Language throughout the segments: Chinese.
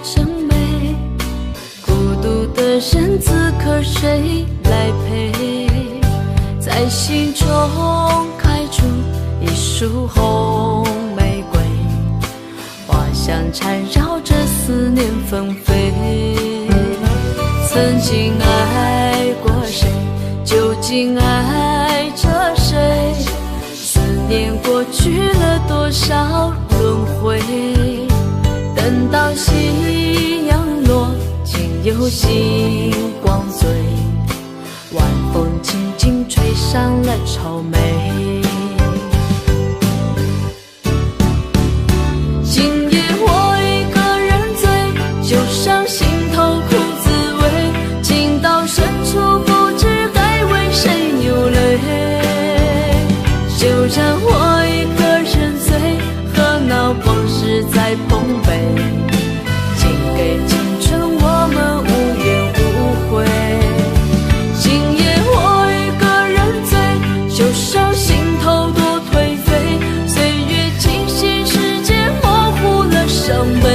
真美，孤独的人此刻谁来陪？在心中开出一束红玫瑰，花香缠绕着思念纷飞。曾经爱过谁，究竟爱着谁？思念过去了多少轮回？等到夕阳落，竟有星光醉，晚风轻轻吹上了愁眉。今夜我一个人醉，就上心头苦滋味，情到深处不知该为谁流泪。就让我一个人醉，和那往事在碰杯，请给青春我们无怨无悔。今夜我一个人醉，就上心头多颓废，岁月清醒，世界模糊了伤悲。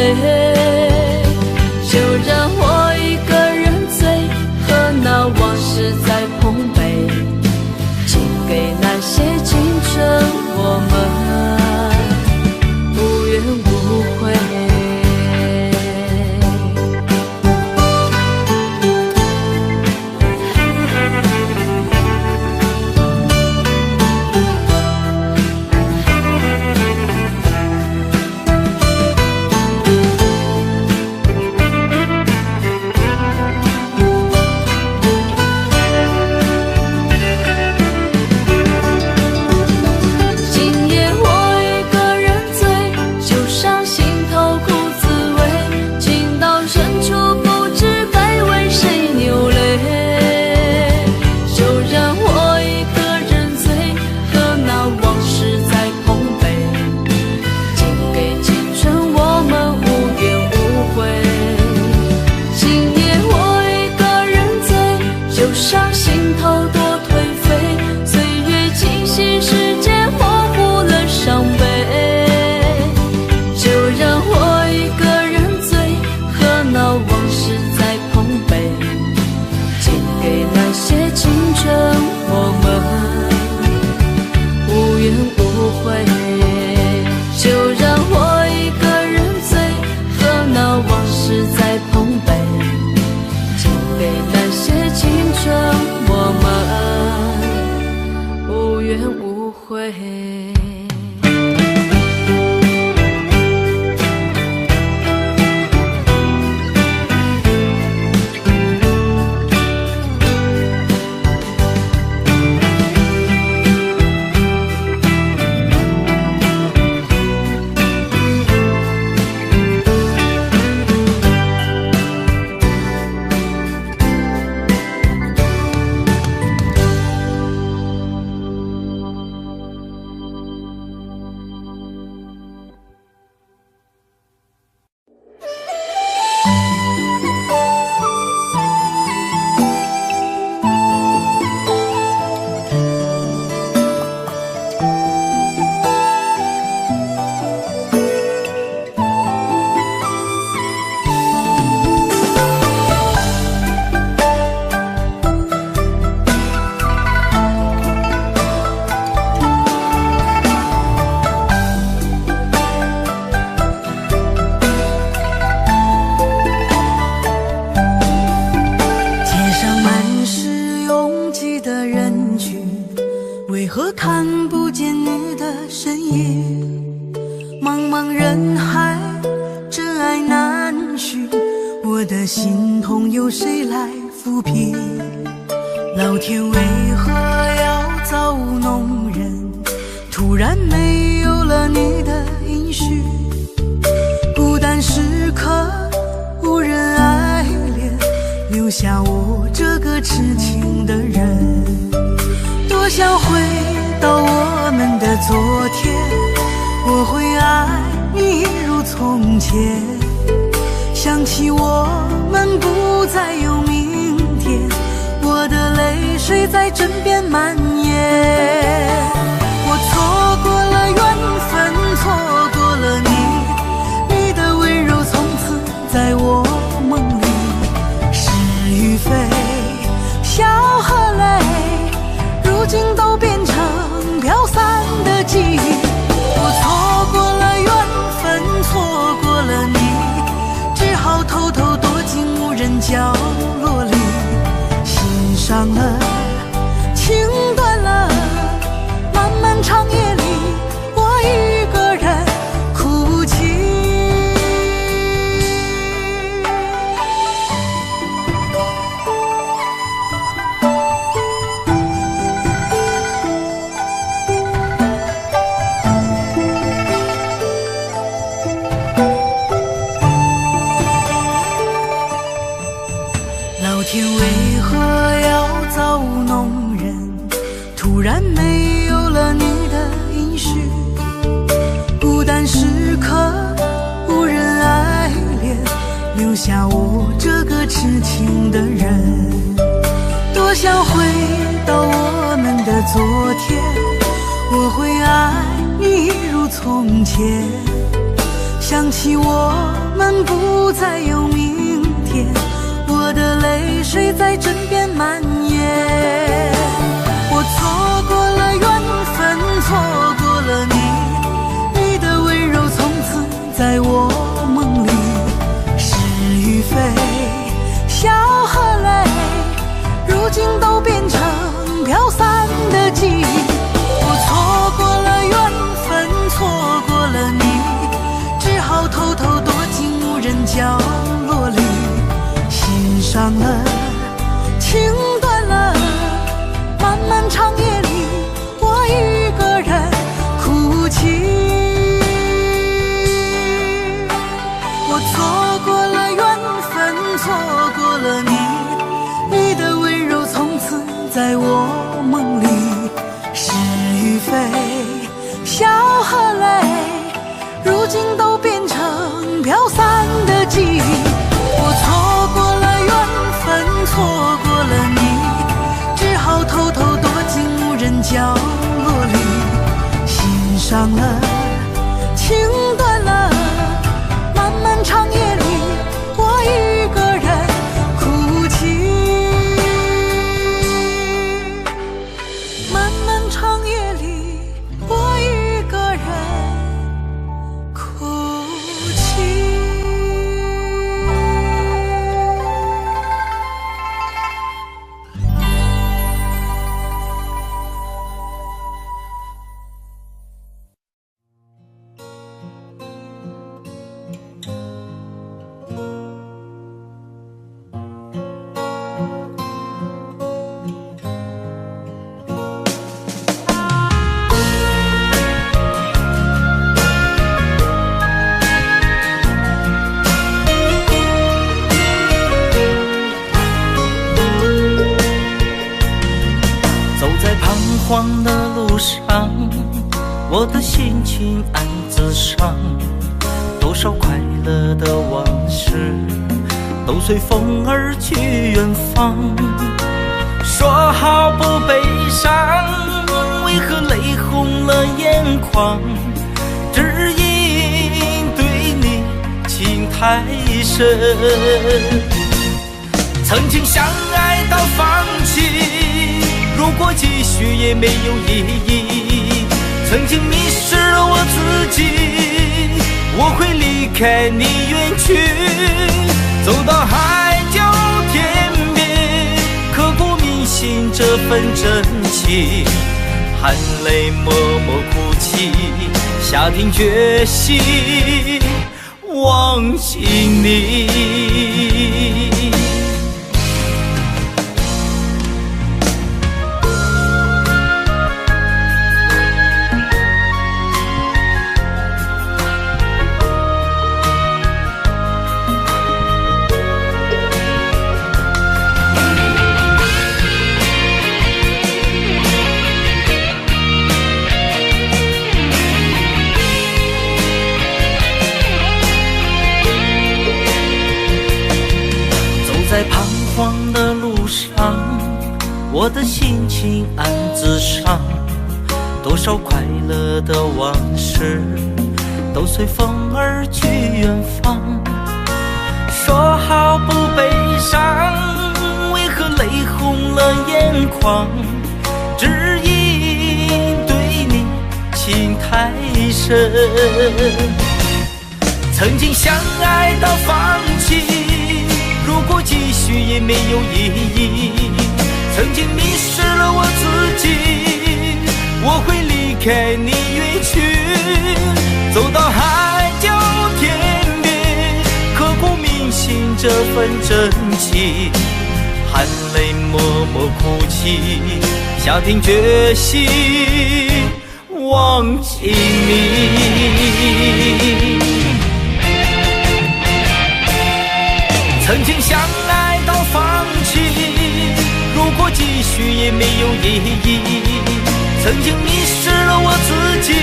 就让我一个人醉，和那往事在碰杯，请给那些青春我们无怨无悔。想起我们不再有明天，我的泪水在枕边蔓延。我错过了缘分，错过了你，你的温柔从此角落里，心伤了，情断了，漫漫长夜里，我一个人哭泣。老天为何要造物弄人？突然没有了你的音讯，孤单时刻无人爱恋，留下我这个痴情的人。多想回到我们的昨天，我会爱你一如从前。想起我们不再有明天，我的泪水在枕边蔓延。我错过了缘分，错过了你，你的温柔从此在我梦里。是与非，笑和泪，如今都变成飘散的记忆。我错过了缘分，错过了你，只好偷偷躲进无人角落里。心伤了，情断了，漫漫长夜里，我一个人哭泣。我错过了缘分，错过了你，你的温柔从此在我梦里。是与非，笑和泪，如今都变成飘散的记忆。我错过了缘分，错过了你，只好偷偷躲进无人角落里。心伤了，情断了，漫漫长夜里，我一个人哭泣。漫漫长夜里，我一个人哭泣。荒的路上，我的心情暗自伤，多少快乐的往事都随风而去远方。说好不悲伤，为何泪红了眼眶？只因对你情太深，曾经相爱到放弃，如果继续也没有意义。曾经迷失了我自己，我会离开你远去，走到海角天边，刻骨铭心这份真情，含泪默默哭泣，下定决心忘记你。在彷徨的路上，我的心情暗自伤，多少快乐的往事都随风而去远方。说好不悲伤，为何泪红了眼眶？只因对你情太深，曾经相爱到放弃，如果继续也没有意义。曾经迷失了我自己，我会离开你远去，走到海角天边，刻骨铭心这份真情，含泪默默哭泣，下定决心忘记你。曾经相爱到放弃，如果继续也没有意义。曾经迷失了我自己，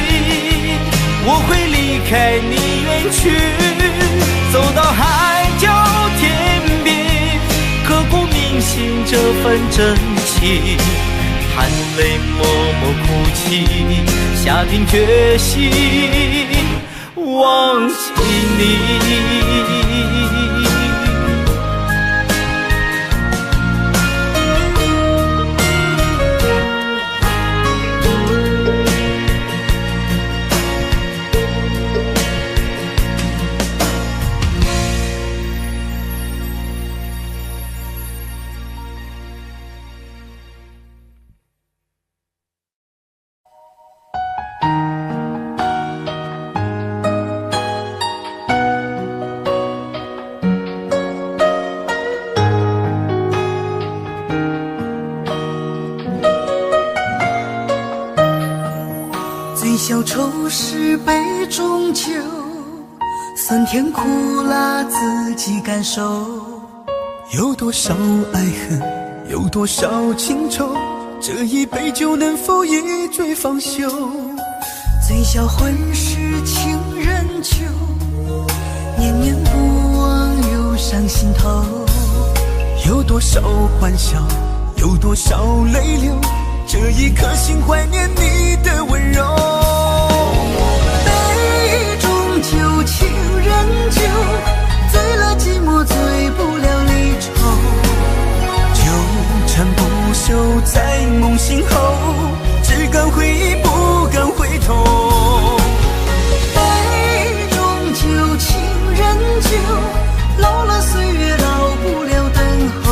我会离开你远去，走到海角天边，刻骨铭心这份真情，含泪默默哭泣，下定决心忘记你。醉消愁是杯中酒，酸甜苦辣自己感受。有多少爱恨，有多少情愁，这一杯酒能否一醉方休？醉消魂是情人酒，念念不忘忧伤心头。有多少欢笑，有多少泪流，这一颗心怀念你的温柔。杯中酒，情人酒，醉了寂寞，醉不了离愁。纠缠不休在梦醒后，只敢回忆不敢回头。杯中酒，情人酒，老了岁月老不了等候。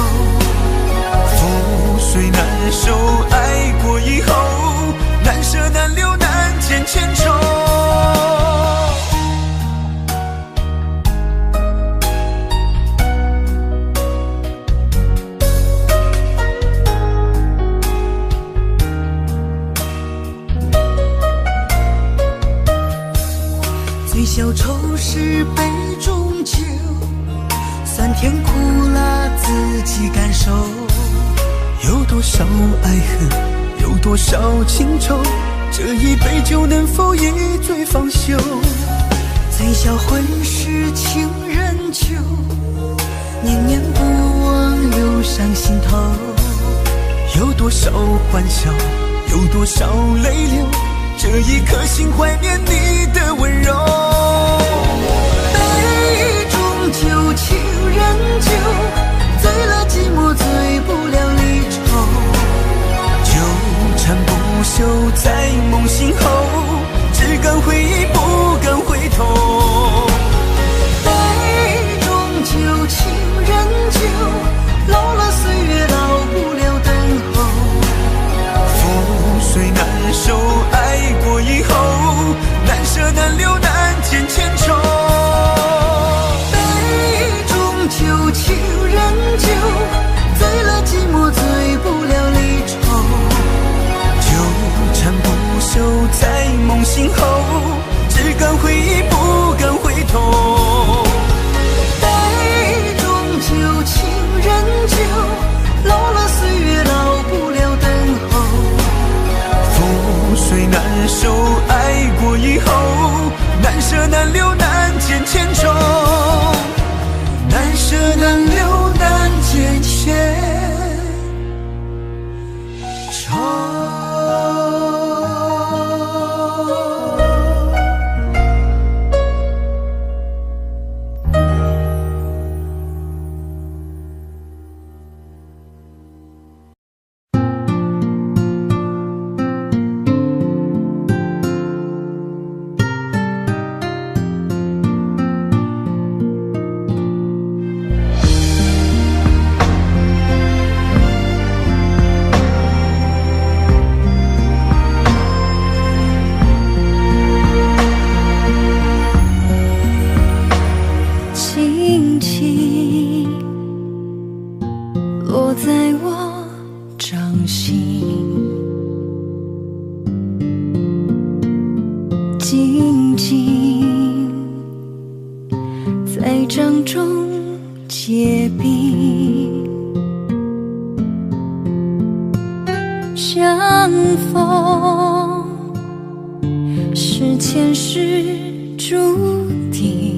覆水难收，爱过以后，难舍难留难见千愁。醉消愁是杯中酒，酸甜苦辣自己感受。有多少爱恨，有多少情愁，这一杯酒能否一醉方休？醉消魂是情人酒，念念不忘忧伤心头。有多少欢笑，有多少泪流，这一颗心怀念你的温柔。杯中酒，情人酒，醉了寂寞，醉不了离愁。纠缠不休在梦醒后，只敢回忆不敢回头。杯中酒，情人酒，老了岁月老不了等候。覆水难收，爱过以后，难舍难留难心中结冰，相逢是前世注定，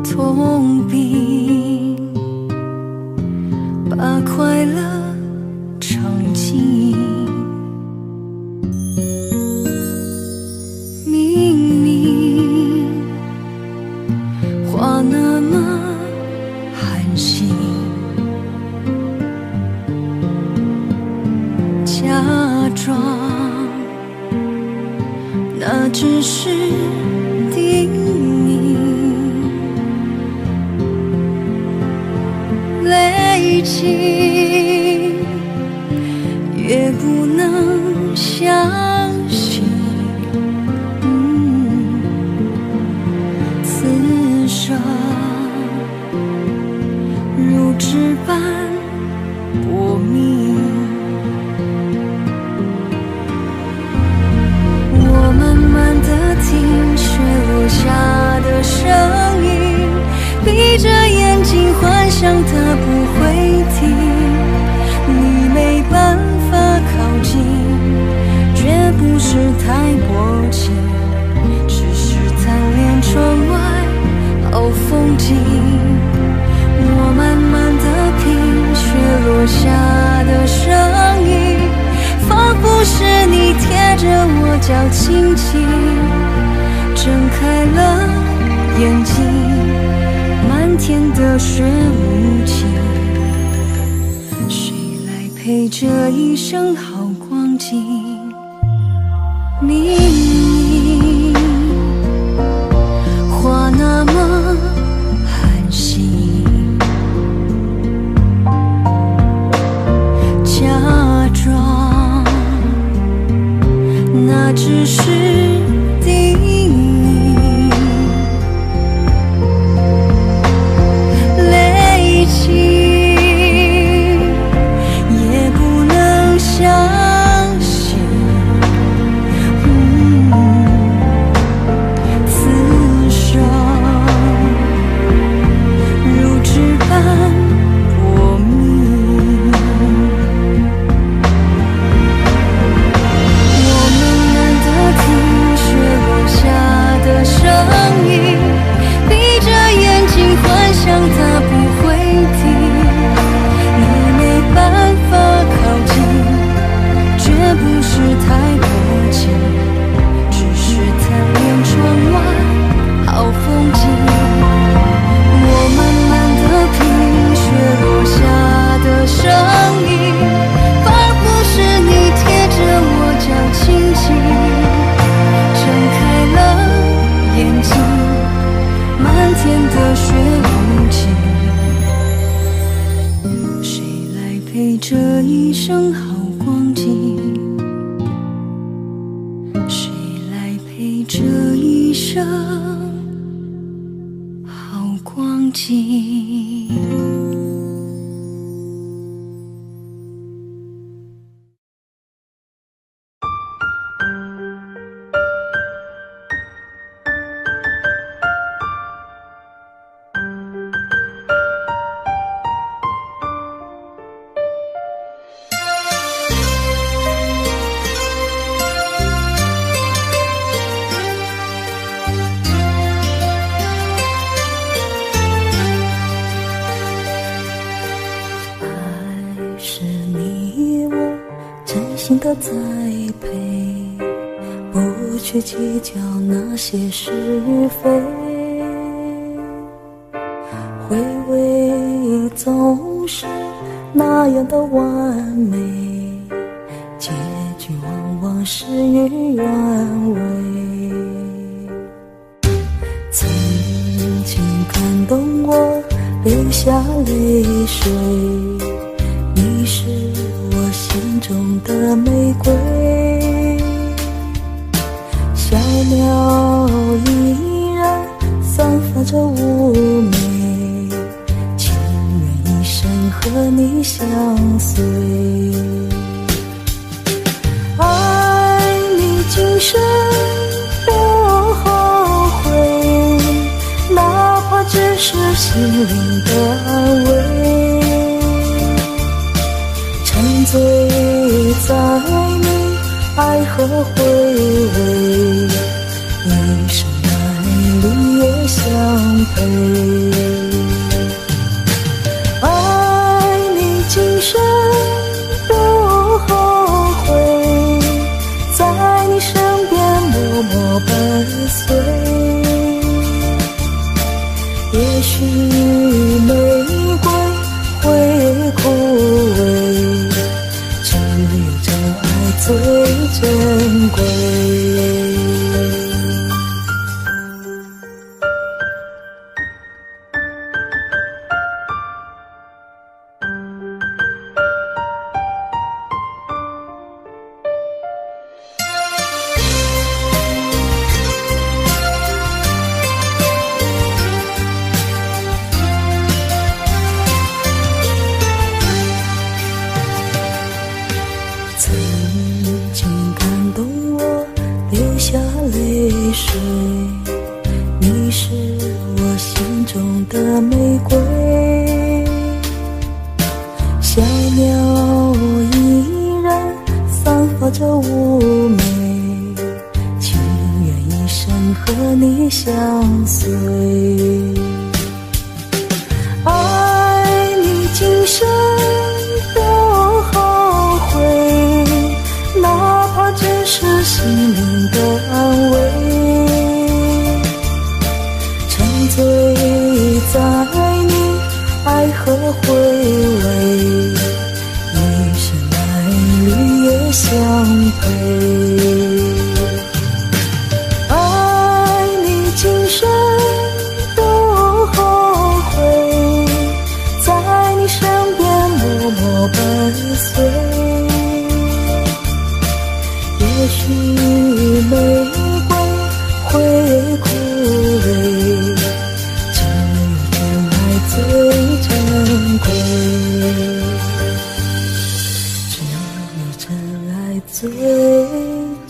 痛并把快乐尝尽。明明话那么寒心，假装那只是叮咛，累积越不能相信，此生如纸般薄命。我慢慢地听雪落下的声音，闭着眼睛幻想它不会停，你没办法靠近，绝不是太薄情，只是贪恋窗外好风景。我慢慢地品雪落下的声音，仿佛是你贴着我脚轻轻睁开了眼睛，漫天的雪无情，谁来陪这一生好光景？明明话那么寒心，假装那只是叮咛，累积也不能相信，此生如纸般薄命。我慢慢地听雪落下的声音，闭着眼睛幻想它不会停，你没办法靠近，绝不是太薄情，只是贪恋窗外好风景。我慢慢地品雪落下的声音，仿佛是你贴着我脚轻轻睁开了眼睛，漫天的雪无情，谁来陪这一生好光景？谁来陪这一生好光景？心的栽培，不去计较那些是非，回味总是那样的完美，结局往往事与愿违。曾经感动我流下泪水，你是我心中的玫瑰，小鸟依然散发着妩媚，情愿一生和你相随。爱你今生不后悔，心灵的安慰。沉醉在你爱和回味，一生爱侣也相陪。爱你今生不后悔，在你身边默默伴随。也许玫瑰会枯萎，只有真爱最珍贵。曾经感动我流下泪水，你是我心中的玫瑰。小鸟依然散发着妩媚，情愿一生和你相随。爱你今生不后悔，哪怕只是心灵的安慰。沉醉在你爱和回味，一生爱侣也相陪。爱你今生不后悔，在你身边默默伴随。也许玫瑰会枯萎，只有真爱最珍贵，只有真爱最珍贵。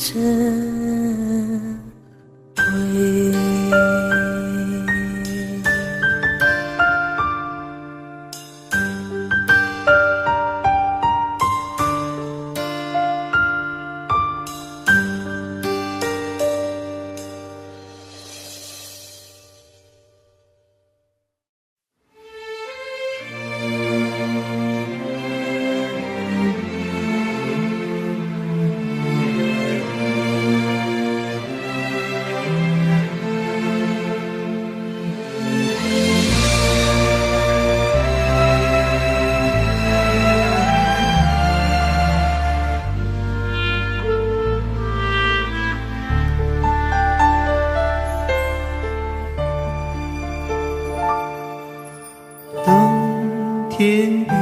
天边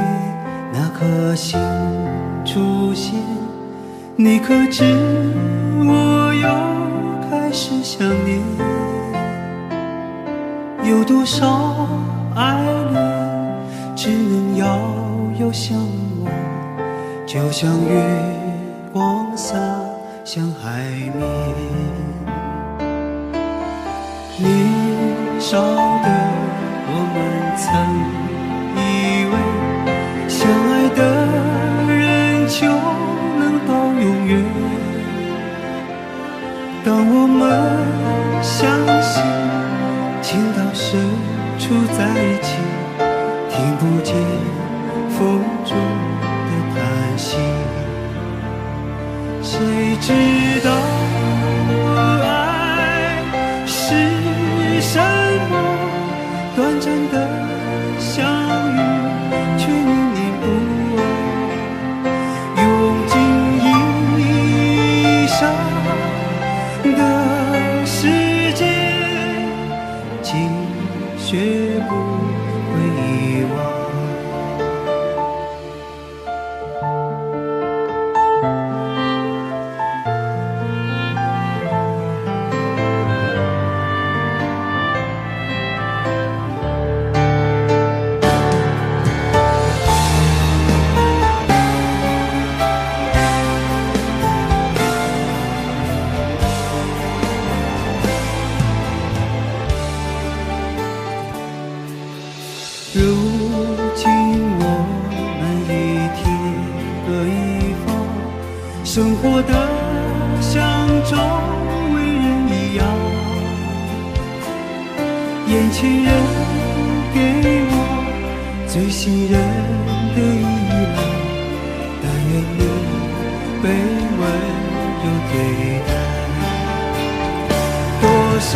那颗星出现，你可知我又开始想念？有多少爱恋只能遥遥相望，就像月光洒向海面。年少的我们曾以为相爱的人就能到永远，当我们相信情到深处在一起，听不见风中的叹息。谁知道爱是什么？短暂的相遇却念念不忘，用尽一生的时间，竟学不会遗忘。如今我们一天各一方，生活的像周围人一样。眼前人给我最信任的依赖，但愿你被温柔对待。多少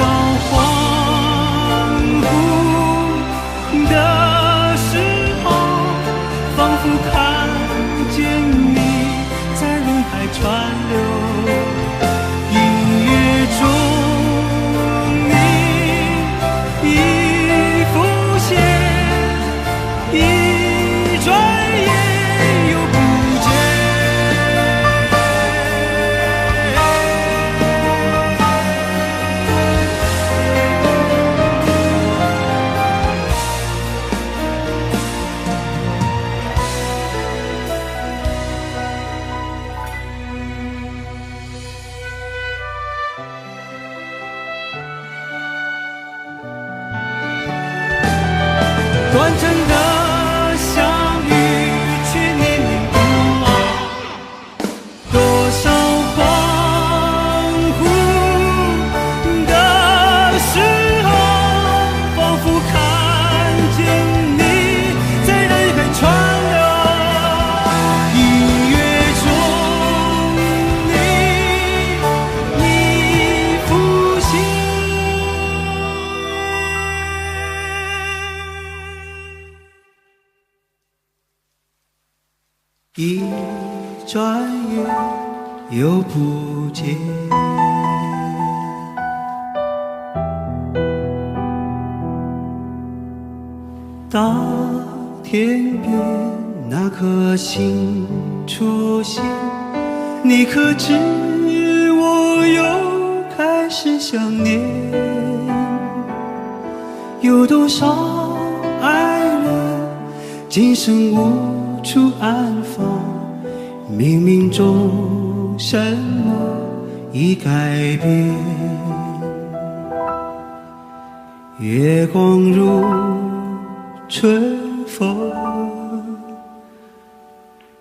恍惚的时候，仿佛看见你在人海川流，音乐中你已浮现，一转眼又不见。短暂的相遇，却念念不忘。多少恍惚的时候，仿佛看见你在人海川流，音乐中你浮现。一转眼又不见。当天边那颗星出现，你可知我又开始想念？有多少爱人今生无处安放，冥冥中什么已改变？月光如春风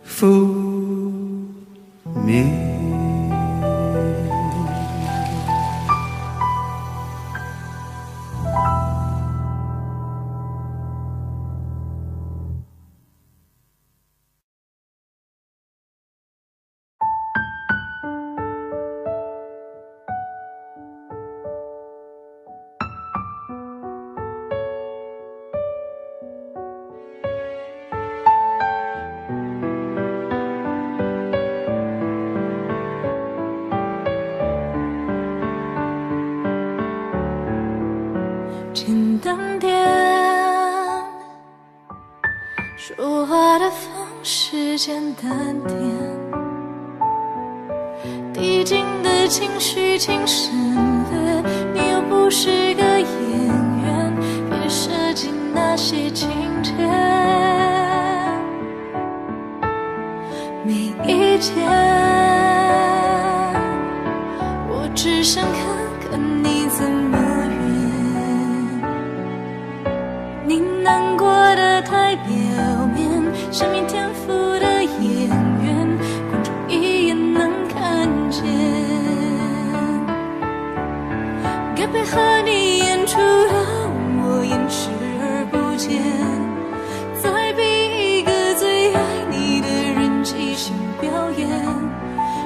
拂面。简单点，说话的方式简单点，递进的情绪请省略，你又不是个演员，别设计那些情节。每一天，我只想看看你怎么你难过的太表面，生命天赋的演员，观众一眼能看见。该配合你演出的我演视而不见，再逼一个最爱你的人即兴表演。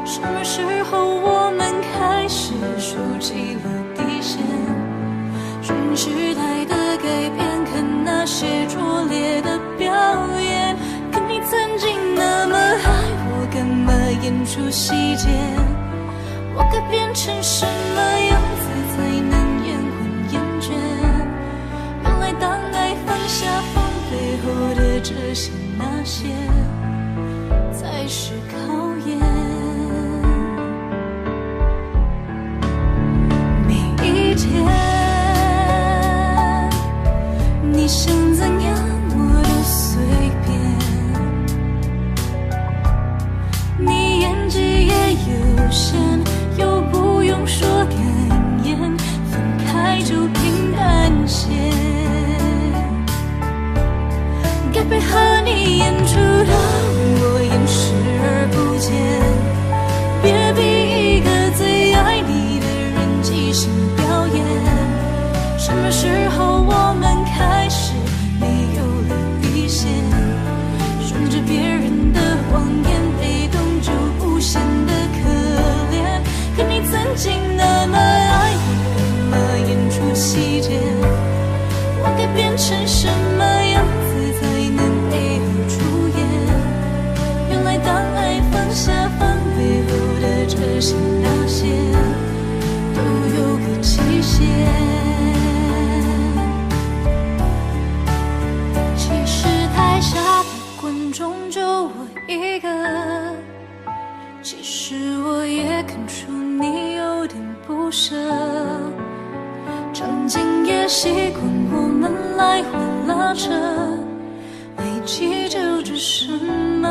什么时候我们开始竖起了底线？顺时代的改变，看那些拙劣的表演。可你曾经那么爱我，干嘛演出细节？我该变成什么样子才能延缓厌倦？原来当爱放下放背后的这些那些，才是考验。每一天你想怎样我都随便，你演技也有限，又不用说感言，分开就平淡些。时候，我们开始没有了底线，顺着别人的谎言，被动就无限的可怜。可你曾经那么爱我，干嘛演出细节？我该变成什么样子才能配合出演？原来当爱放下放背后的这些那些，都有个期限。其实台下的观众就我一个，其实我也看出你有点不舍，场景也习惯我们来回拉扯，没记住这什么。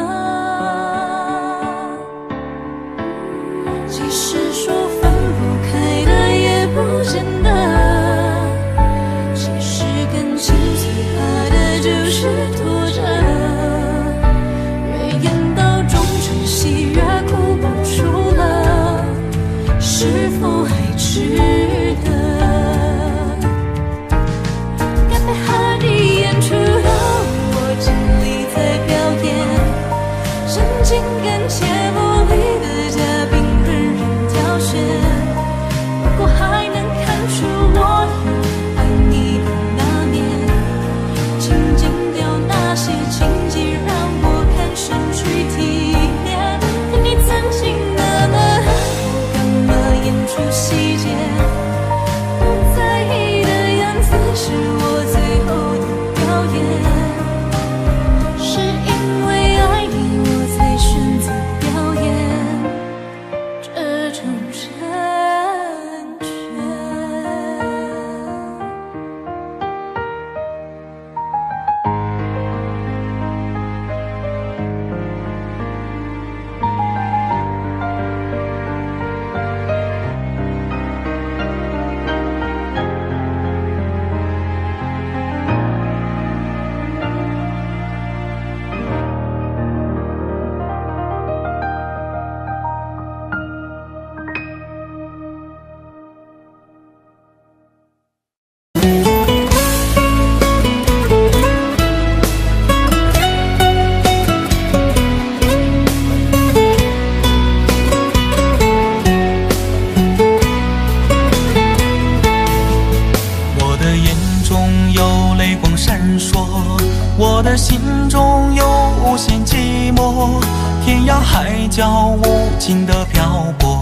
即使说分不开的也不见得，其实感情最怕的就是拖着，越演到中场戏越哭不出了，是否还值得？该配合你演出的我尽力在表演，神经跟节目里的嘉宾任人挑选，不过还能看出我有爱你的那面，请剪掉那些情节让我看上去体面。可你曾经那么爱我，干嘛演出细节？不在意的样子是我最后的表演，是因为爱你我才选择表演这种成全。我的眼中有泪光闪烁，我的心中有无限寂寞，天涯海角无尽的漂泊，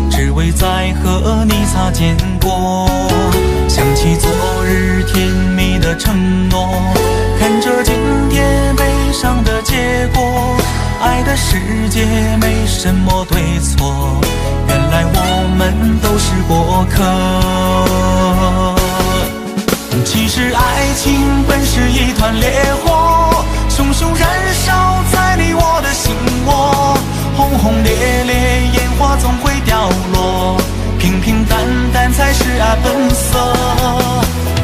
只为再和你擦肩过。想起昨日甜蜜的承诺，看着今天悲伤的结果，爱的世界没什么对错，原来我们都是过客。其实爱情本是一团烈火，熊熊燃烧在你我的心窝，轰轰烈烈烟花总会掉落，平平淡淡才是爱本色。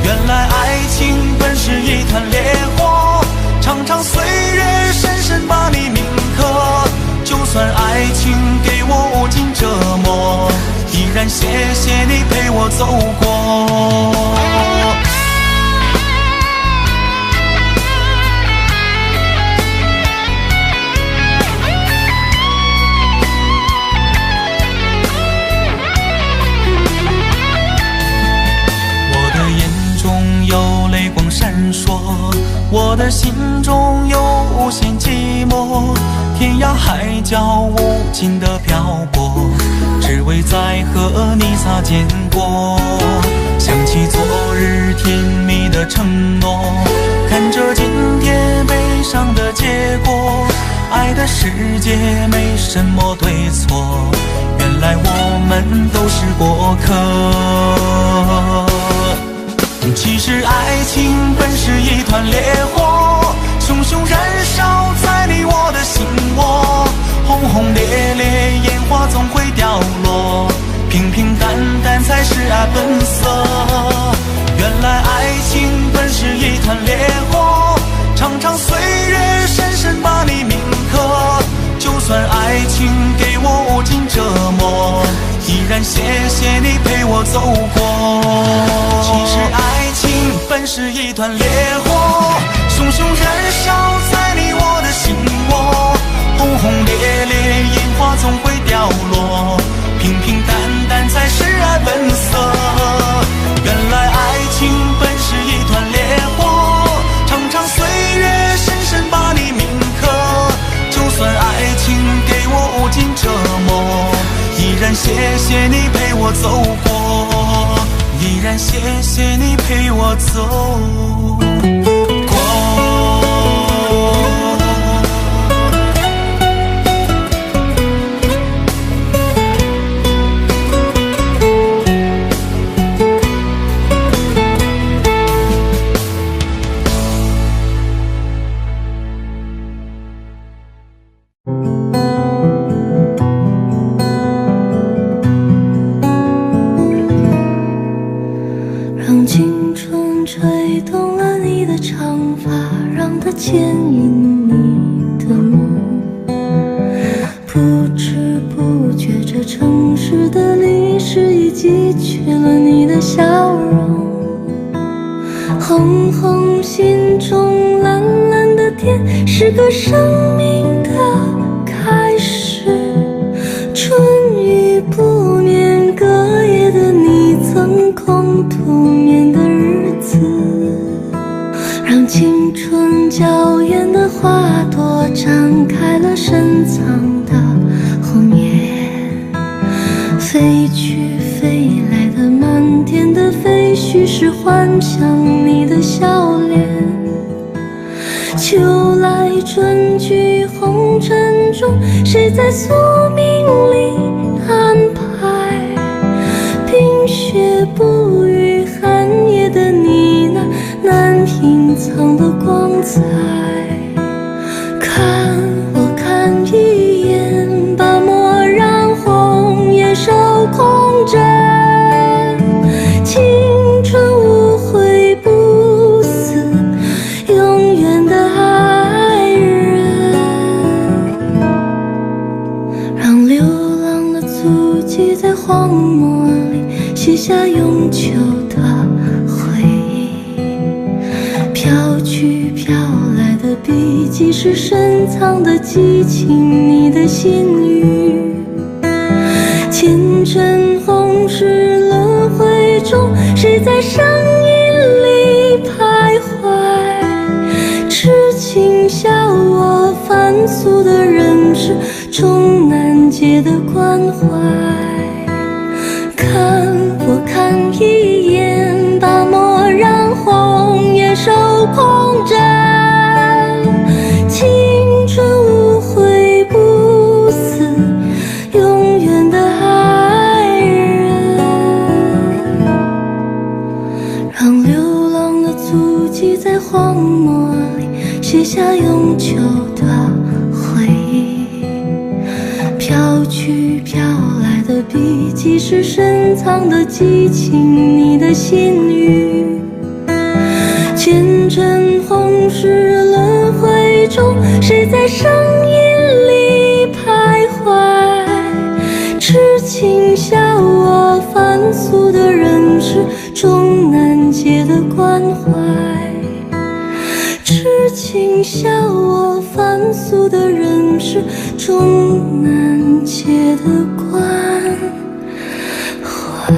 原来爱情本是一团烈火，长长岁月深深把你铭刻，就算爱情给我无尽折磨，依然谢谢你陪我走过。有泪光闪烁，我的心中有无限寂寞，天涯海角无尽的漂泊，只为再和你擦肩过。想起昨日甜蜜的承诺，看着今天悲伤的结果，爱的世界没什么对错，原来我们都是过客。其实爱情本是一团烈火，熊熊燃烧在你我的心窝，轰轰烈烈烟花总会掉落，平平淡淡才是爱本色。原来爱情本是一团烈火，长长岁月深深把你铭刻，就算爱情给我无尽折磨，依然谢谢你陪我走过。其实爱情是一团烈火，熊熊燃烧在你我的心窝。轰轰烈烈，烟花总会掉落，平平淡淡才是爱本色。原来爱情本是一团烈火，长长岁月深深把你铭刻。就算爱情给我无尽折磨，依然谢谢你陪我走过，依然谢谢你陪我走过。让青春吹动了你的长发，让它牵引你的梦。不知不觉，这城市的历史已记取了你的笑容。哼哼，心中蓝蓝的天，是个生命的开始。春雨不眠，隔夜的你曾空独眠的日子，让青春娇艳的花朵展开了深藏的红颜。飞去飞来的满天的飞絮，是幻想你的笑脸。秋来春去红尘中，谁在宿命里安排？冰雪不语，寒夜的你那难隐藏的光彩。看我看一眼，把蓦然红颜手空枕。青春无悔不死，永远的爱人。让流浪的足迹在荒漠里写下永久的回忆。飘去飘来的笔迹，是深藏的激情，你的心语。前尘红世轮回中，谁在声音里徘徊？痴情笑我凡俗的人世，终难解的关怀。看我看一眼，把蓦然红颜手空枕。青春无悔不死，永远的爱人。让流浪的足迹在荒漠里写下永久的回忆。飘去飘来的笔迹，是深藏的激情，你的心语。前尘红世轮回中，谁在声音里徘徊？痴情笑我凡俗的人世，终难解的关怀。痴情笑我凡俗的人世，终难解的关怀。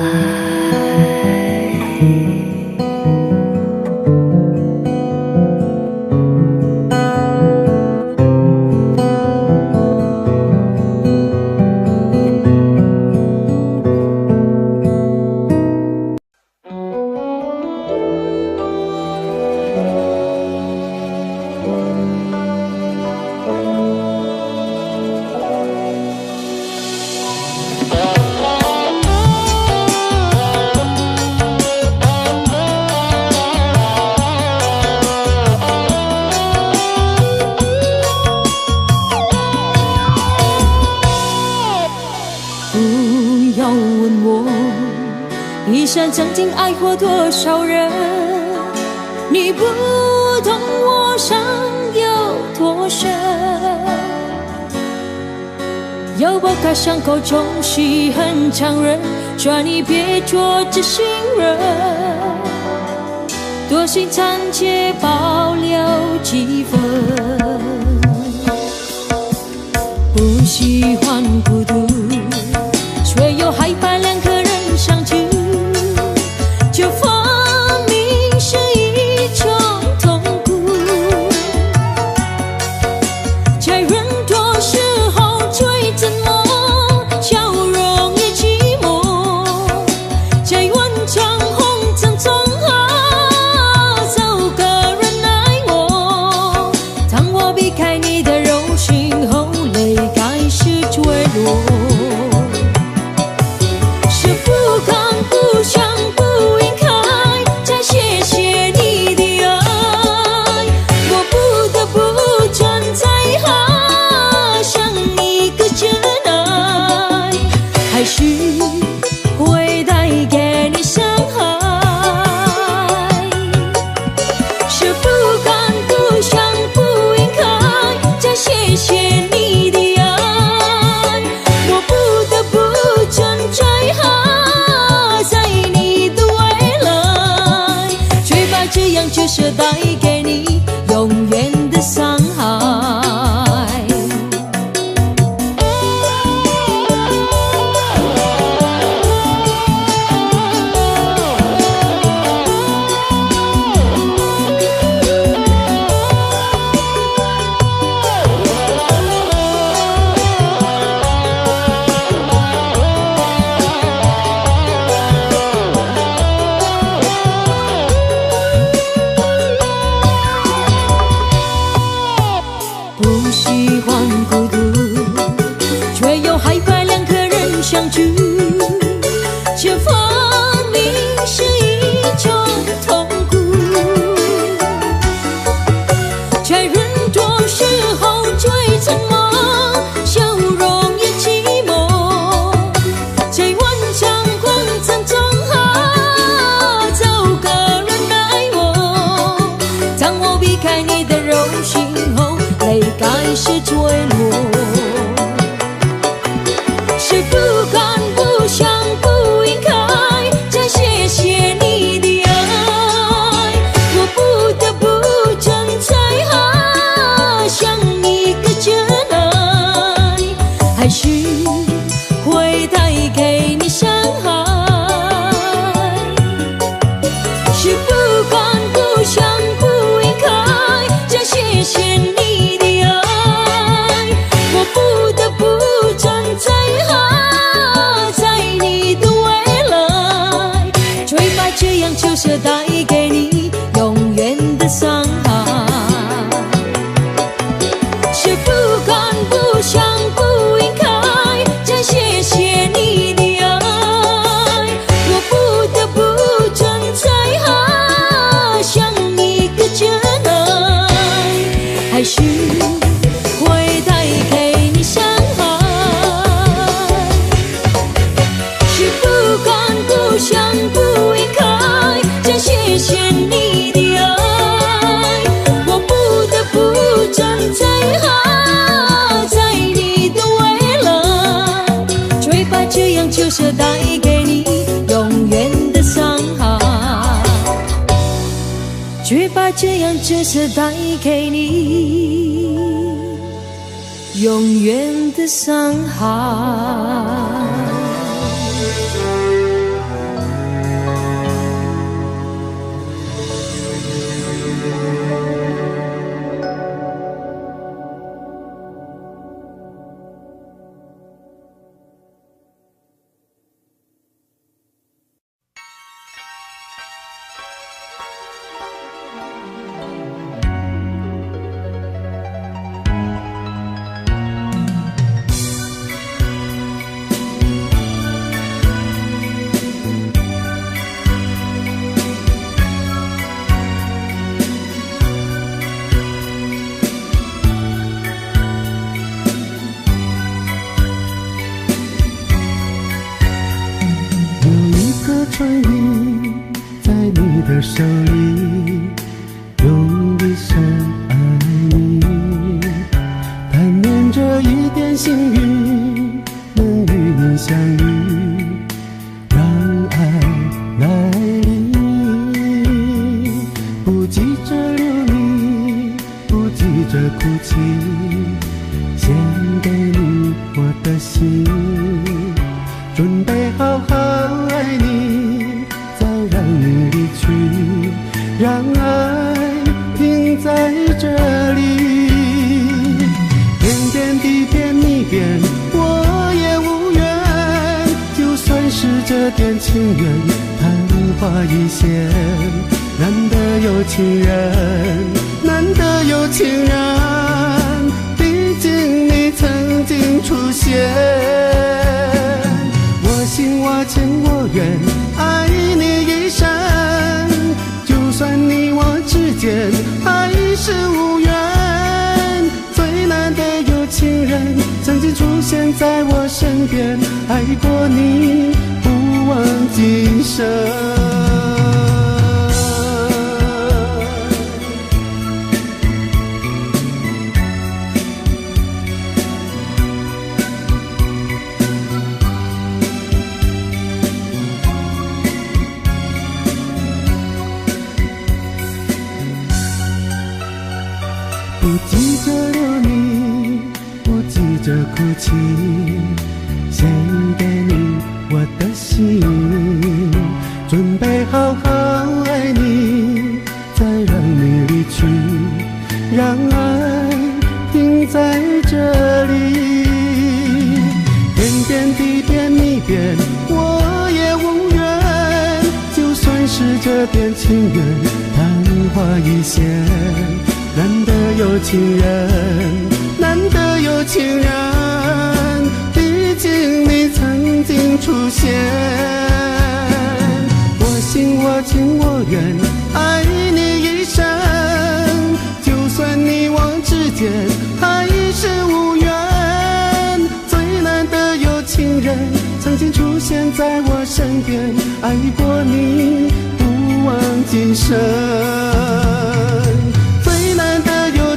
一闪将尽爱过多少人，你不懂我伤有多深。要剥开伤口，中细很强忍，劝你别做知心人。多心暂且保留几分。不喜欢孤独，却又害怕两个人相聚，这分明是一种痛苦。在人多时候最沉默，笑容也寂寞。在万丈红尘中找个人爱我。当我避开你的柔情后，泪开始坠落。是不敢不想不应该再谢谢你的爱，我不得不站在像一个真爱，还是会带给你伤害。是不敢不想不应该再谢谢你的爱，我不得不站在你的未来，却把这样就是带给你永远的伤害。不喜欢孤独，却又害怕两个人相聚，这分明是一种痛苦。在人多时候最沉默，笑容也寂寞。在万丈红尘中找个人爱我。当我避开你的柔情后，泪开始坠落。是不敢不想不应该再谢谢你的爱，我不得不站在像一个真爱，还是会带给你伤害。是不敢不想不应该再谢谢你的爱，我不得不站在你的未来，却把这样就是带给你永远的伤害。是不敢不想不应该再谢谢你的爱，我不得不站在像一个真爱，还是会带给你伤害。是不敢不想不应该再谢谢你的爱，我不得不站在你的未来，却把这样就是带给你永远的伤害，却把这样就是带给你永远的伤害。春雨在你的手里，用一生爱你，但念着一点幸运，能与你相遇，让爱来临。哭泣，献给你我的心，准备好好爱你，再让你离去，让爱停在这里。点点滴点你变，我也无怨，就算是这点情缘昙花一现，难得有情人，难得有情人，毕竟你曾经出现。我心我情我愿，爱你一生，就算你我之间还是无缘，最难得有情人曾经出现在我身边，爱过你不忘今生。不急着留你，不急着哭泣，献给你我的心，准备好好爱你，再让你离去，让爱停在这里。点点滴点你变，我也无怨，就算是这点情缘昙花一现，难得有情人，难得有情人，毕竟你曾经出现。我心我情我愿，爱你一生，就算你我之间还是无缘，最难得有情人曾经出现在我身边，爱过你不忘今生。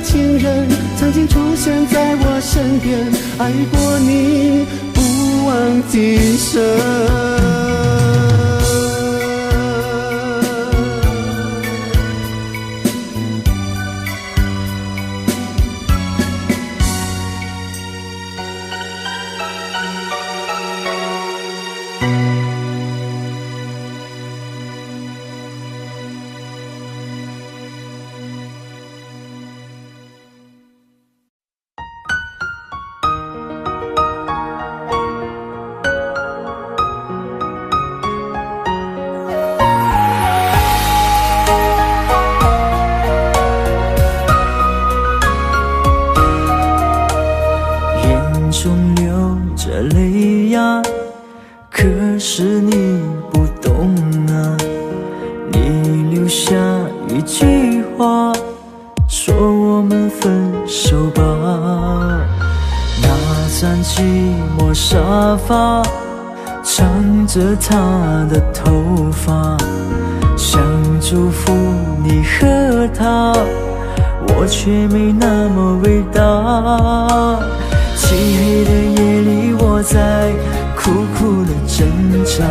情人曾经出现在我身边，爱过你不忘今生。可是你不懂啊，你留下一句话，说我们分手吧。那张寂寞沙发，藏着她的头发，想祝福你和他，我却没那么伟大。漆黑的夜里，我在苦苦的挣扎，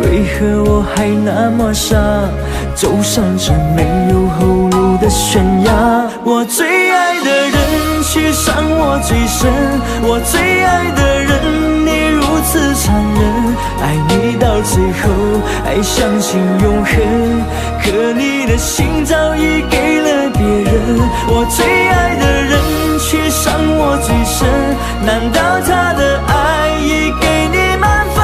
为何我还那么傻，走上这没有后路的悬崖。我最爱的人却伤我最深，我最爱的人你如此残忍，爱你到最后还相信永恒，可你的心早已给了别人。我最爱的人却伤我最深，难道他的爱已给你满分？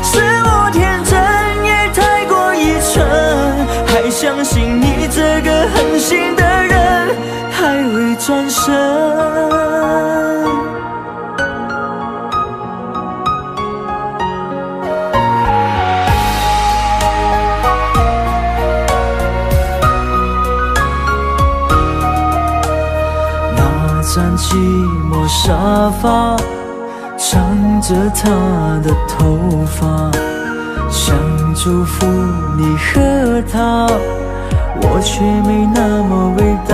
是我天真也太过愚蠢，还相信你这个狠心的人还会转身。张寂寞沙发，藏着她的头发，想祝福你和他，我却没那么伟大。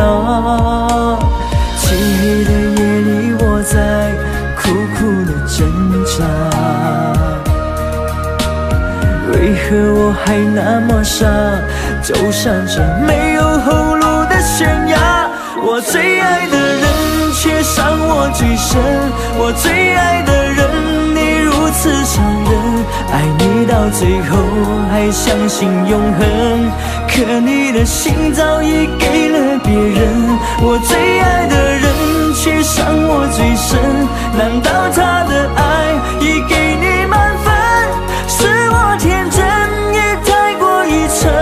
漆黑的夜里，我在苦苦的挣扎，为何我还那么傻，走上这没有后路的悬崖。我最爱的人却伤我最深，我最爱的人你如此残忍，爱你到最后还相信永恒，可你的心早已给了别人。我最爱的人却伤我最深，难道他的爱已给你满分？是我天真也太过愚蠢，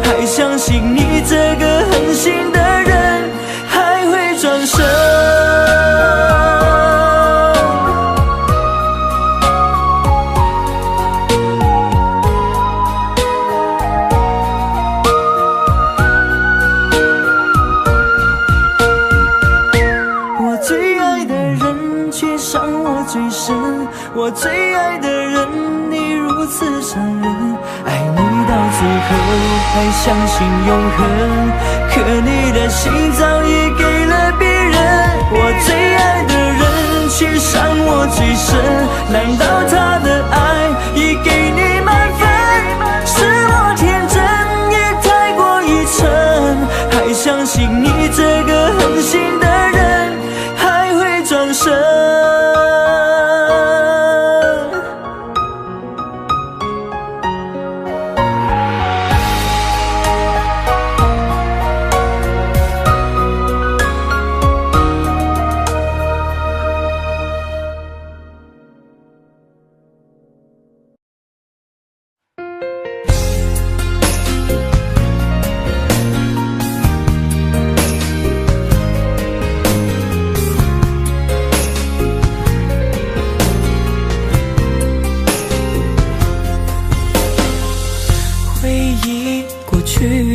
还相信你这个狠心的人还会转身。我最爱的人却伤我最深，我最爱的人你如此残忍，爱你到最后还相信永恒，可你的心早已给了别人。我最爱的人却伤我最深，难道他的爱已给你满分？是我天真也太过愚蠢，还相信你这个狠心的人还会转身。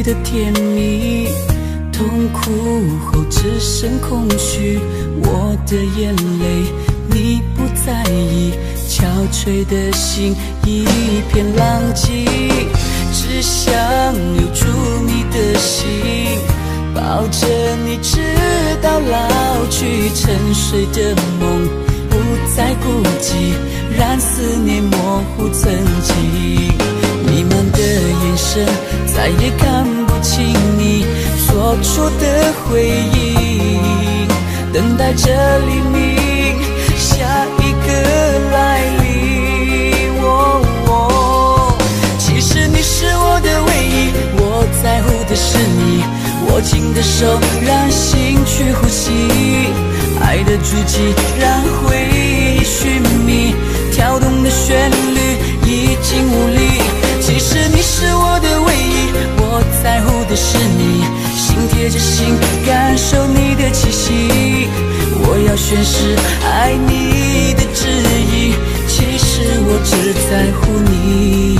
的甜蜜，痛苦后只剩空虚。我的眼泪你不在意，憔悴的心一片狼藉。只想留住你的心，抱着你直到老去。沉睡的梦不再孤寂，让思念模糊曾经。弥漫的眼神再也看不清你所处的回忆，等待着黎明，下一个来临。其实你是我的唯一，我在乎的是你，握紧的手让心去呼吸，爱的足迹让回忆寻觅，跳动的旋律已经无力。其实你是我的唯一，我在乎的是你，心贴着心感受你的气息。我要宣誓爱你的旨意，其实我只在乎你。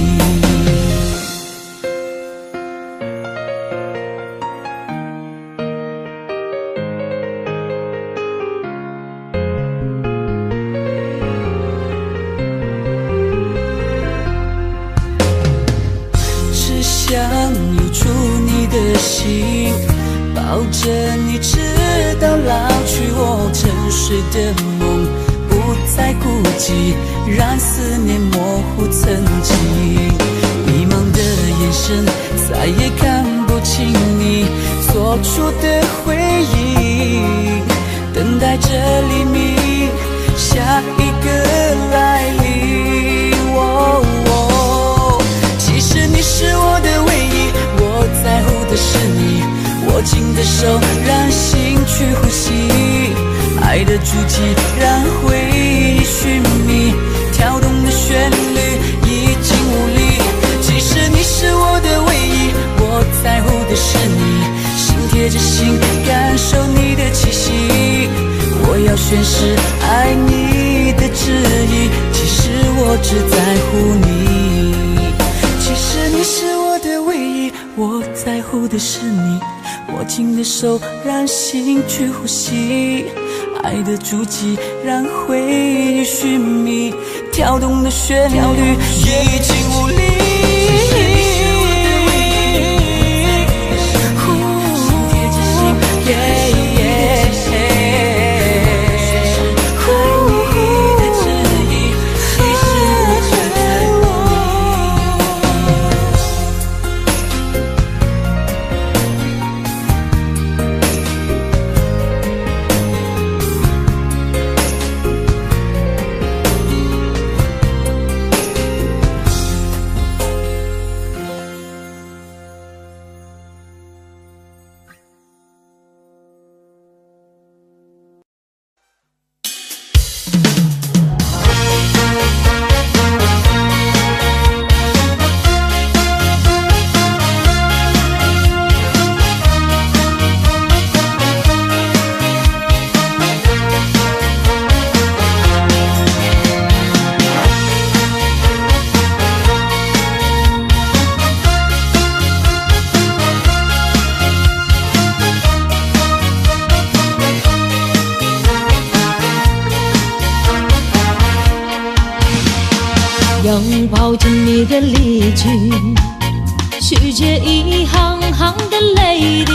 抱着你直到老去，我沉睡的梦不再孤寂，让思念模糊曾经。迷茫的眼神再也看不清你所处的回忆，等待着黎明，下一个来临。其实你是我的唯一，我在乎的是你，握紧的手让心去呼吸，爱的足迹让回忆寻觅，跳动的旋律已经无力。其实你是我的唯一，我在乎的是你，心贴着心感受你的气息。我要宣誓爱你的旨意，其实我只在乎你。其实你是我的唯一，我在乎的是你，握紧的手让心去呼吸，爱的足迹让回忆寻觅，跳动的旋律已经无力。拥抱着你的离去，世界一行行的泪滴，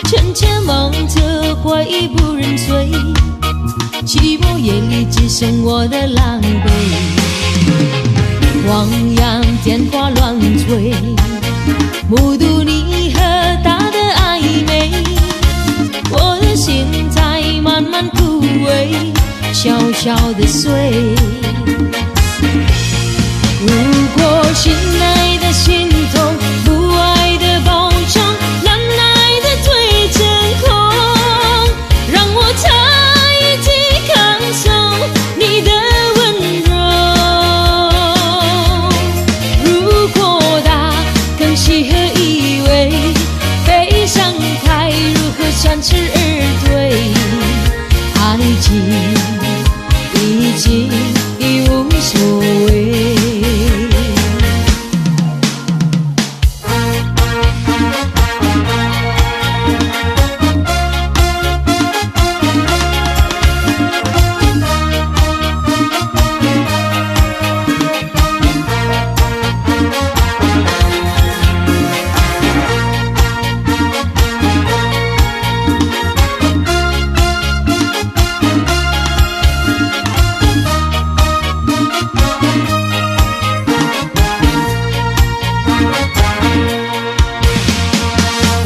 沉潜望着怀疑不认罪，寂寞夜里只剩我的狼狈。汪洋电话乱吹，目睹你和他的暧昧，我的心在慢慢枯萎，小小的碎。如果信赖的心痛，不爱的包装，难耐的最真空，让我猜疑起感受你的温柔。如果它更适合依偎，悲伤该如何三十而退？爱情已经已无所谓。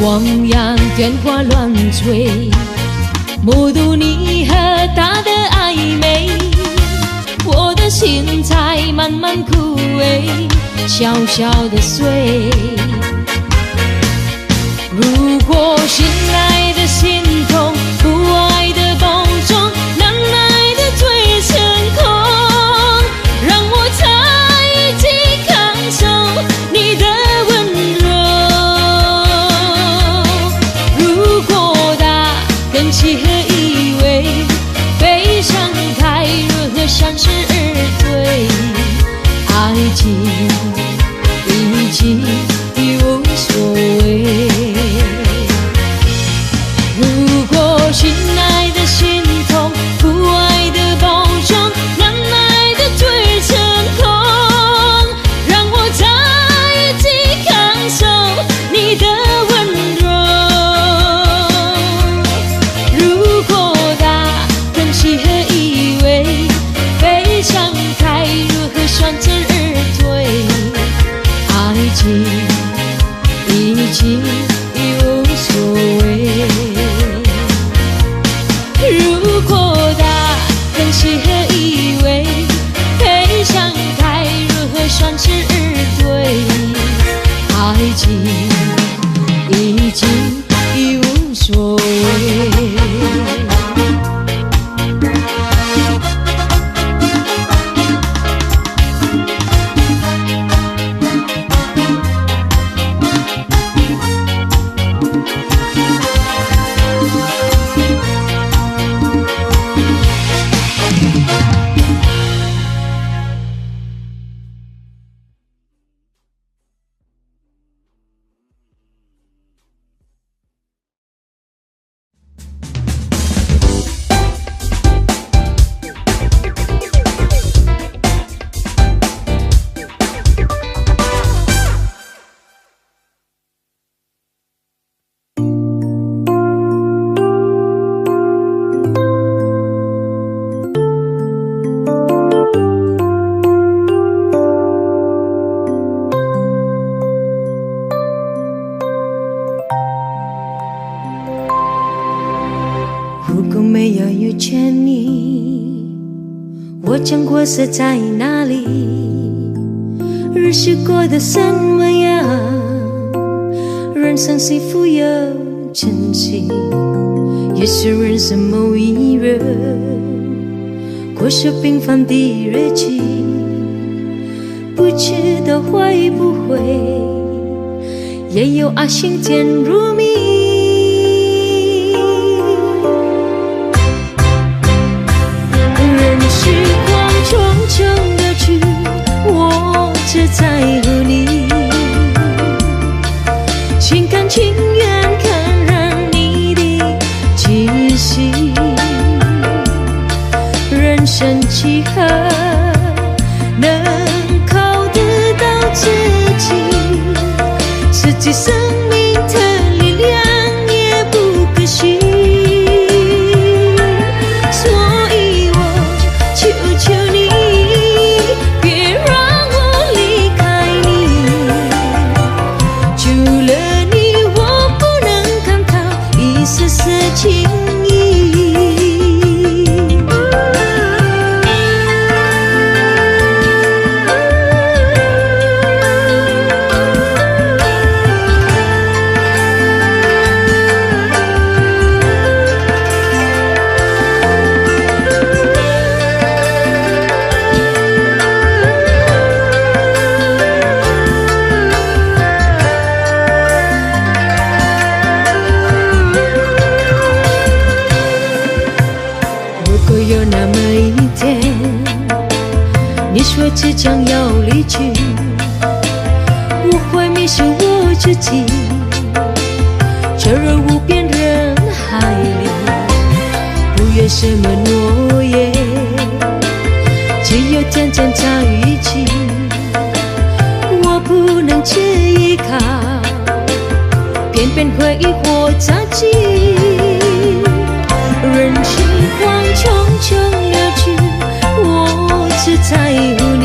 汪洋电话乱吹，目睹你和他的暧昧，我的心在慢慢枯萎，小小的碎。如果信赖的心痛，不爱的包装，难耐的最成空，让我猜疑起感受你的温柔。如果它更适合依偎，悲伤该如何三十而退？爱情已经已无所谓。如果信赖的心痛，不爱的包装，难耐的最成空，让我再一起感受你的温柔。如果它更适合依偎，悲伤该如何三十而退？爱情已经已无所谓。如果它更适合依偎，悲伤该如何三十而退？爱情已经已无所谓。如果没有遇见你，我将活塞在哪里？日子过得怎么样？人生是否有珍惜？也是人生某一日，过着平凡的日子，不知道会不会也有爱情甜如蜜。时光匆匆的去，我只在乎你，心甘情愿感染你的气息。人生几何能计生命的力量也不可惜。所以我求求你，别让我离开你。除了你，我不能感到一丝丝情意。有那么一天，你说即将要离去，我会迷失我自己，沉入无边人海里，不愿什么诺言，只有渐渐在一起。我不能只依靠，偏偏回忆或杂技。人心慌匆匆流去，我只在乎你，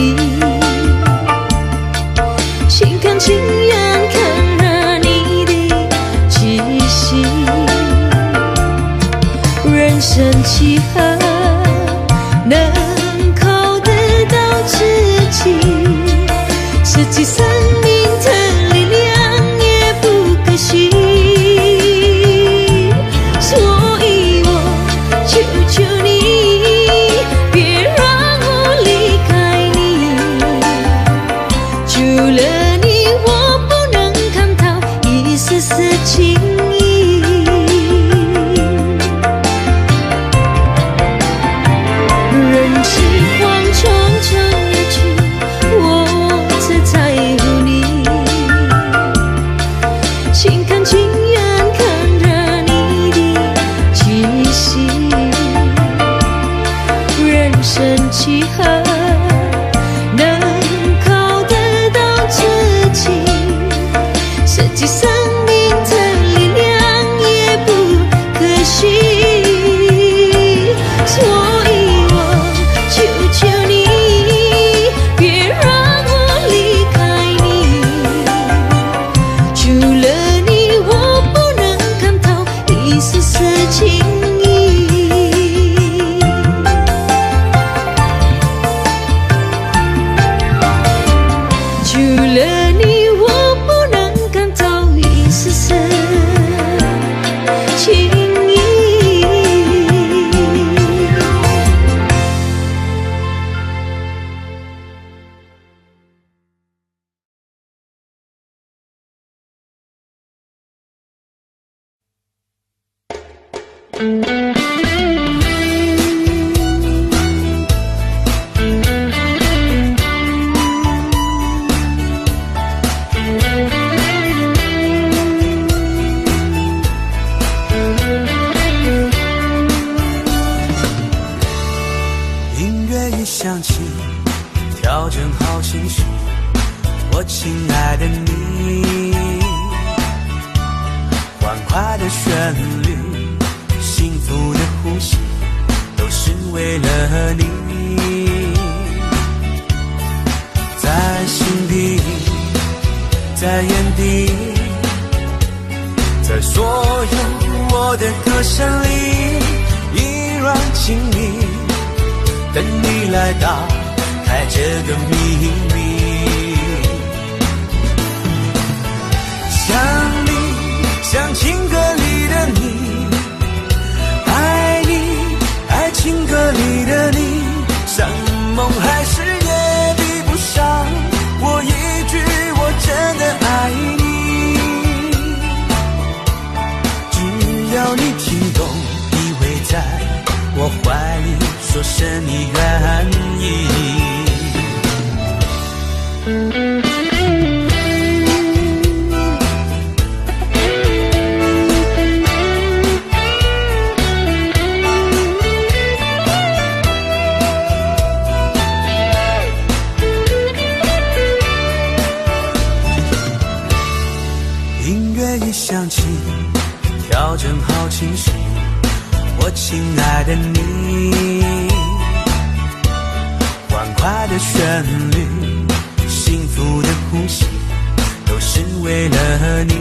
心甘情愿看着你的气息。人生契合，能靠得到知己，实际生命的力量也不可惜。求你，别让我离开你。除了你，我不能感到一丝丝情意。人心慌匆匆而去，我只在乎你，心甘情愿看着你的气息。人生契合，能靠得到知己，实际生命的力量也不可惜。所以我求求你，别让我离开你。除了你，我不能感到一丝丝情意。除了你，我不能感到一丝丝情意。音乐一响起，调整好情绪，我亲爱的你，欢快的旋律，幸福的呼吸，都是为了你。在心底，在眼底，在所有我的歌声里，依然亲密，等你来打开这个秘密。想你，像情歌里的你，爱你，爱情歌里的你，像梦还是也比不上我一句我真的爱你。只要你听懂，依偎在我怀里，说声你愿意。乐一响起，调整好情绪，我亲爱的你，欢快的旋律，幸福的呼吸，都是为了你。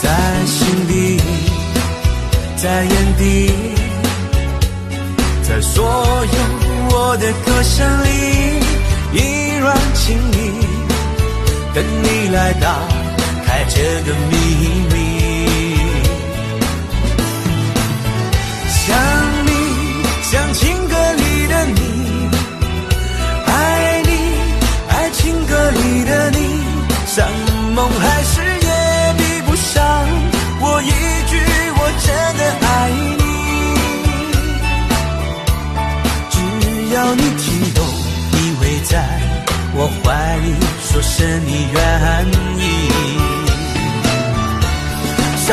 在心底，在眼底，在所有我的歌声里，一软情意，等你来打开这个秘密。想你，像情歌里的你，爱你，爱情歌里的你，像梦还是也比不上我一句我真的爱你。只要你听懂，你会在我怀里说声你愿意，像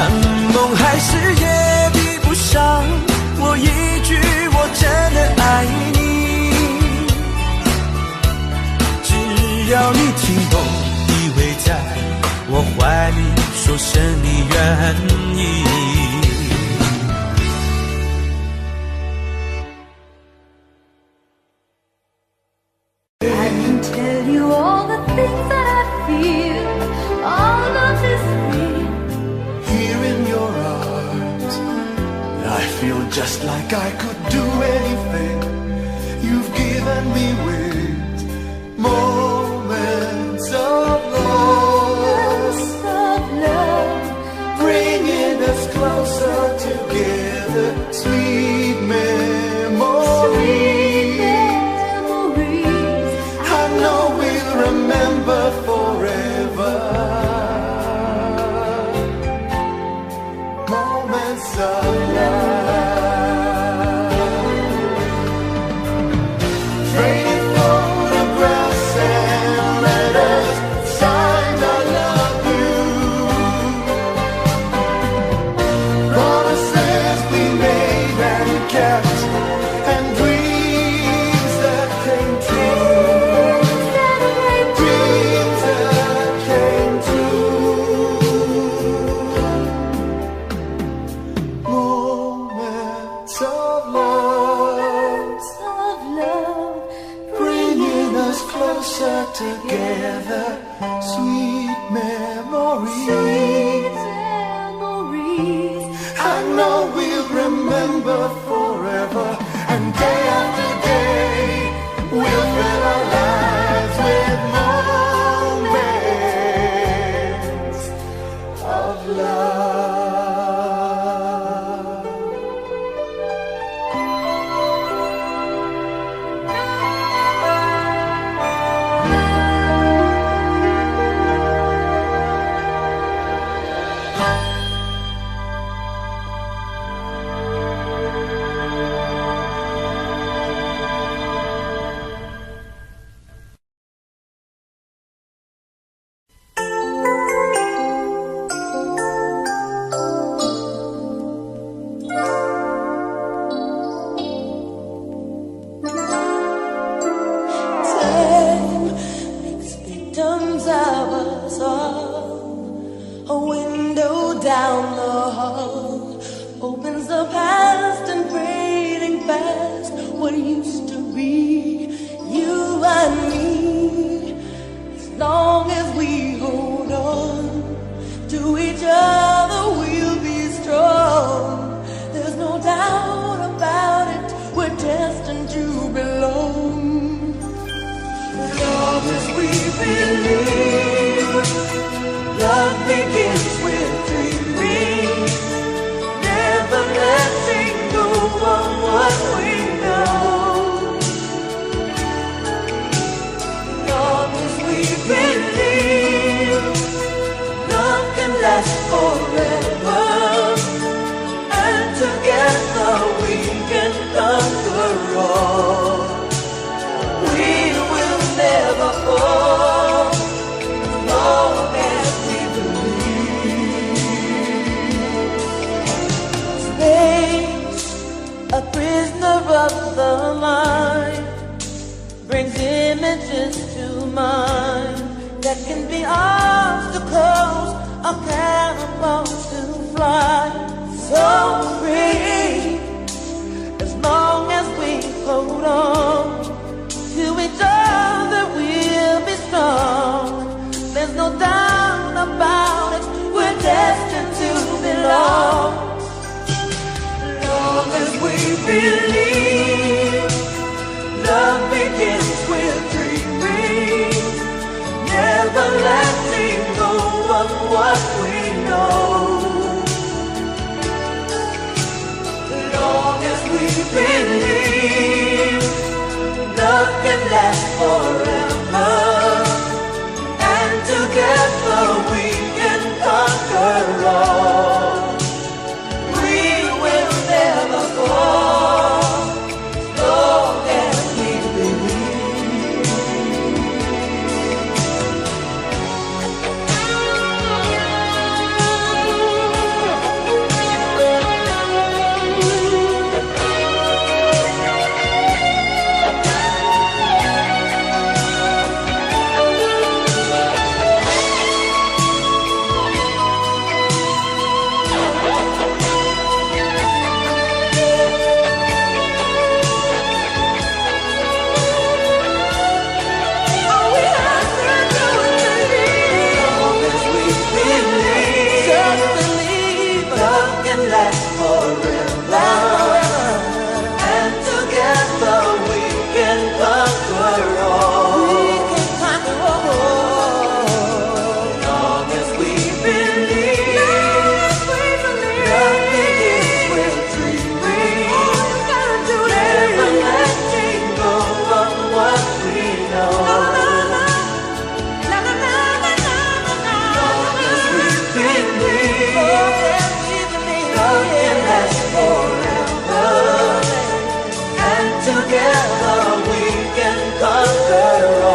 梦还是也比不上我一句我真的爱你。只要你听懂，你会在我怀里说声你愿意。Just like I could do anything you've given me with moments of love, bringing us closer together, sweet memories. I know we'll remember forever. Moments of love. Together, sweet memories. I know we'll remember forever, and day after day we'll fill our lives with moments of love. Never fall, as long as we believe. long. Long as we believe, love begins with dreaming, never letting go of what we know. Long as we believe, love can last forever, and together we can conquer all. We will never fall, long as we believe. All we have to do is believe. Long as we believe, just believe, love can last forever, and together we can conquer all. Long as we believe, love begins with dreaming, never letting go of what we know. Long as we believe, love can last forever, and together we can conquer all.